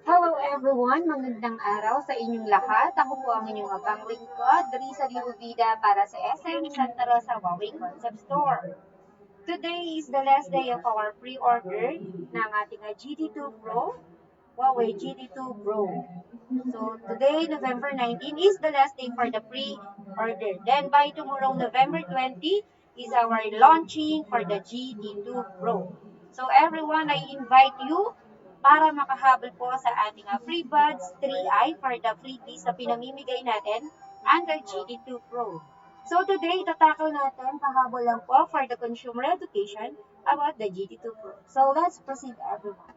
Hello everyone, magandang araw sa inyong lahat. Ako po ang inyong abang lingkod, Risa Liubida para sa SM Santa Rosa Huawei Concept Store. Today is the last day of our pre-order ng ating GT2 Pro, Huawei GT2 Pro. So today, November 19, is the last day for the pre-order. Then by tomorrow, November 20, is our launching for the GT2 Pro. So everyone, I invite you para makahabol po sa ating free buds 3i for the freebies na pinamimigay natin under GT2 Pro. So today, tatakal natin, pahabol lang po for the consumer education about the GT2 Pro. So let's proceed everyone.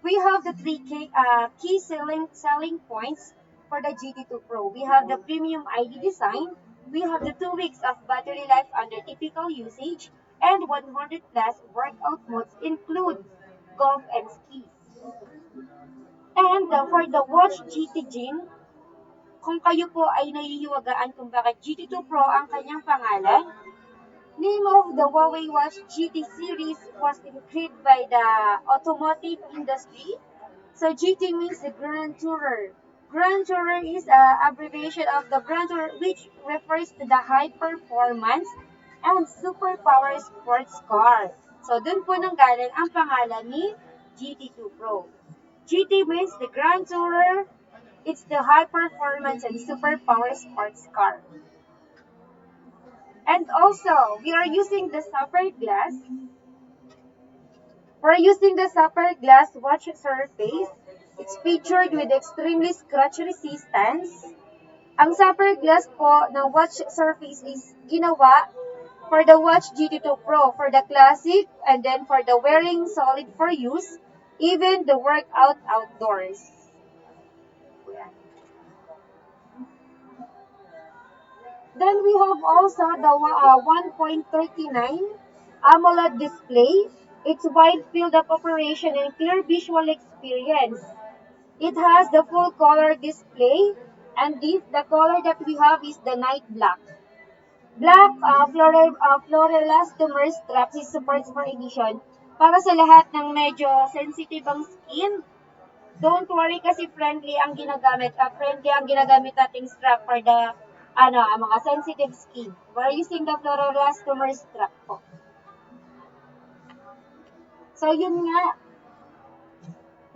We have the three key selling points for the GT2 Pro. We have the premium ID design, we have the 2 weeks of battery life under typical usage, and 100 plus workout modes include golf and skis. And for the watch GT Gin, kung kayo po ay naiiwagaan kung bakit GT2 Pro ang kanyang pangalan, name of the Huawei Watch GT series was created by the automotive industry. So GT means the Grand Tourer. Grand Tourer is an abbreviation of the Grand Tourer, which refers to the high performance and superpower sports car. So dun po nang galing ang pangalan ni GT2 Pro. GT means the Grand Tourer. It's the high performance and superpower sports car. And also, we are using the Sapphire glass. We're using the Sapphire glass watch surface. It's featured with extremely scratch resistance. Ang Sapphire glass po ng watch surface is ginawa for the watch GT2 Pro, for the classic, and then for the wearing solid for use, even the workout outdoors. Then we have also the 1.39 AMOLED display. It's wide field of operation and clear visual experience. It has the full color display, and the color that we have is the night black. Black floral elastomer straps is supports for edition para sa lahat ng medyo sensitive ang skin. Don't worry kasi friendly ang ginagamit nating strap for the mga sensitive skin. We're using the floral elastomer strap po. So yun nga,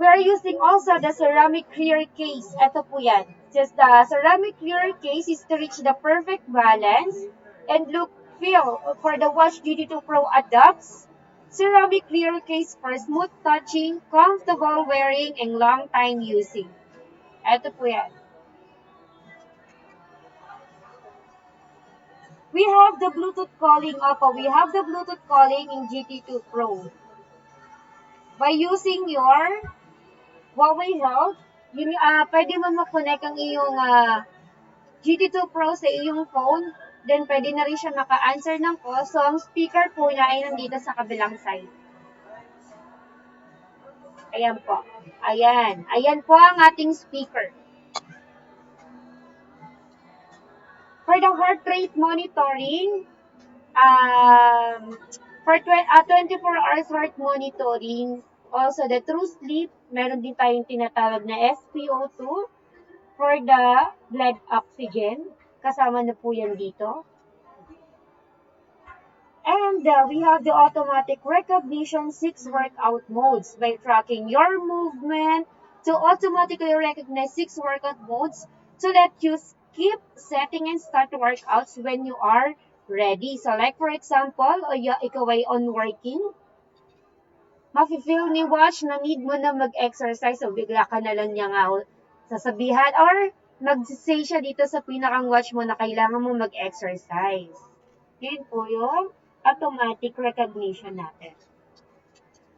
we are using also the ceramic clear case. Ito po yan. Just the ceramic clear case is to reach the perfect balance and feel for the Watch GT2 Pro adapts ceramic clear case for smooth touching, comfortable wearing, and long time using. Ito po yan. We have the Bluetooth calling. We have the Bluetooth calling in GT2 Pro. By using your Huawei Health, pwede mo mag-connect ang iyong GT2 Pro sa iyong phone. Then, pwede na rin siya maka-answer ng call. So, ang speaker po niya ay nandito sa kabilang side. Ayan po. Ayan. Ayan po ang ating speaker. For the heart rate monitoring, for 24 hours heart monitoring, also the true sleep, meron din tayong tinatawag na SpO2 for the blood oxygen. Kasama na po yan dito. And we have the automatic recognition 6 workout modes by tracking your movement to automatically recognize 6 workout modes so that you skip setting and start workouts when you are ready. So like for example, ikaw ay on working, mafe-feel ni watch na need mo na mag-exercise so bigla ka na lang niya nga sasabihan or mag-say siya dito sa pinakang watch mo na kailangan mo mag-exercise. Yun po yung automatic recognition natin.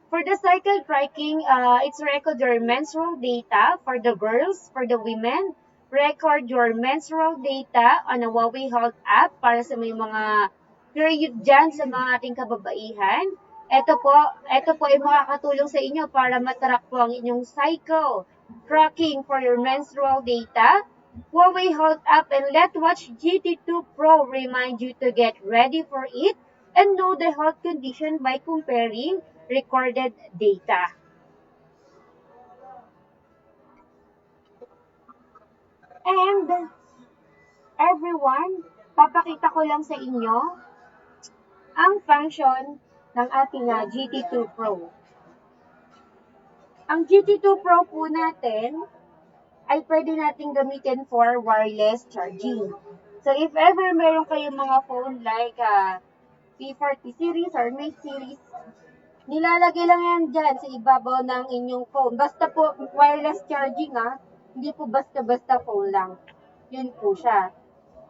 For the cycle tracking, it's record your menstrual data for the girls, for the women, record your menstrual data on a Huawei Health app para sa may mga period dyan sa mga ating kababaihan. Ito po ay makakatulong sa inyo para matrack po ang inyong cycle, tracking for your menstrual data, Huawei Health app, and Let Watch GT2 Pro remind you to get ready for it and know the health condition by comparing recorded data. And everyone, papakita ko lang sa inyo ang function ng ating GT2 Pro. Ang GT2 Pro po natin ay pwede nating gamitin for wireless charging. So if ever meron kayong mga phone like P40 series or Mate series, nilalagay lang yan dyan sa ibabaw ng inyong phone. Basta po wireless charging hindi po basta-basta phone lang. Yun po siya.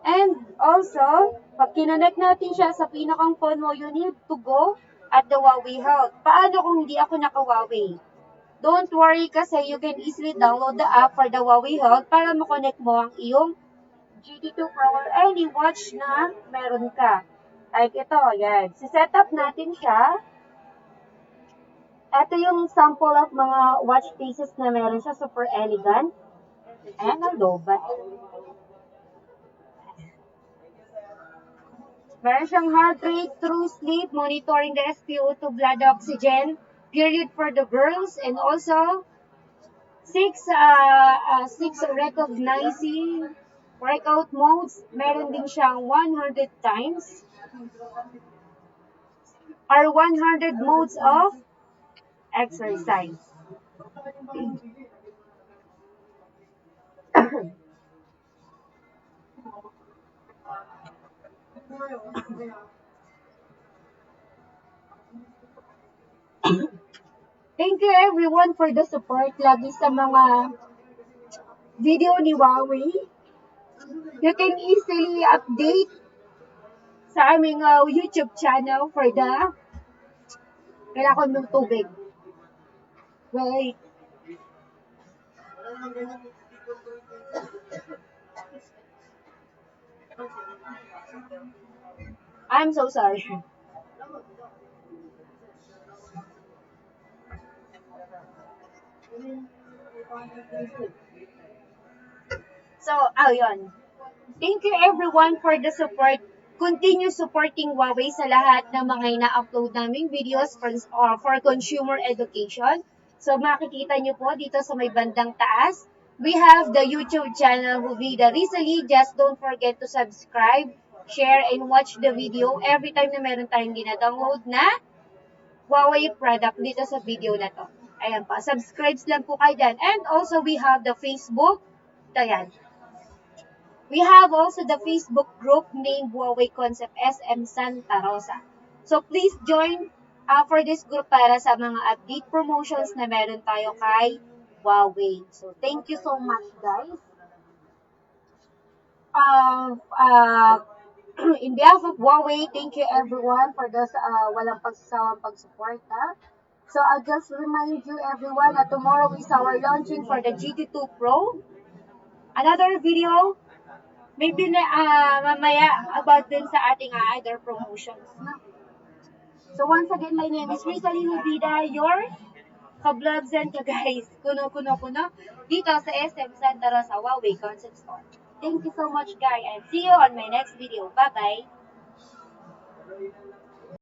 And also, pag kinonect natin siya sa pinakang phone mo, you need to go at the Huawei Health. Paano kung hindi ako naka-Huawei? Don't worry kasi you can easily download the app for the Huawei Health para makonect mo ang iyong GT2 Pro or any watch na meron ka. Like ito, yan. Si-set up natin siya. Ito yung sample of mga watch faces na meron siya. Super elegant. Ayan ang lobat. Meron siyang heart rate, true sleep, monitoring the SpO2 blood oxygen, period for the girls, and also six recognizing workout modes. Meron din siyang 100 times or 100 modes of exercise. Thank you everyone for the support lagi sa mga video ni Huawei. You can easily update sa aming YouTube channel for the kailangan ng tubig. Wait. I'm so sorry. So, ayun. Thank you everyone for the support. Continue supporting Huawei sa lahat ng mga ina-upload naming videos for consumer education. So, makikita nyo po dito sa may bandang taas. We have the YouTube channel Huvida Rizali. Just don't forget to subscribe, share, and watch the video every time na meron tayong dina-download na Huawei product dito sa video na to. Ayan pa. Subscribe lang po kayo dyan. And also, we have the Facebook. Ayan. We have also the Facebook group named Huawei Concept SM Santa Rosa. So please join for this group para sa mga update promotions na meron tayo kay Huawei. So thank you so much guys. In behalf of Huawei, thank you everyone for this walang pagsasawang pagsuporta. So I'll just remind you everyone that tomorrow is our launching for the GT2 Pro. Another video maybe mamaya about din sa ating other promotions. No? So once again, my name is Rizali Hubida, your ka-vlogs and ka-guys, kuno dito sa SM Santa Rosa Huawei Concept Store. Thank you so much guys and see you on my next video. Bye-bye!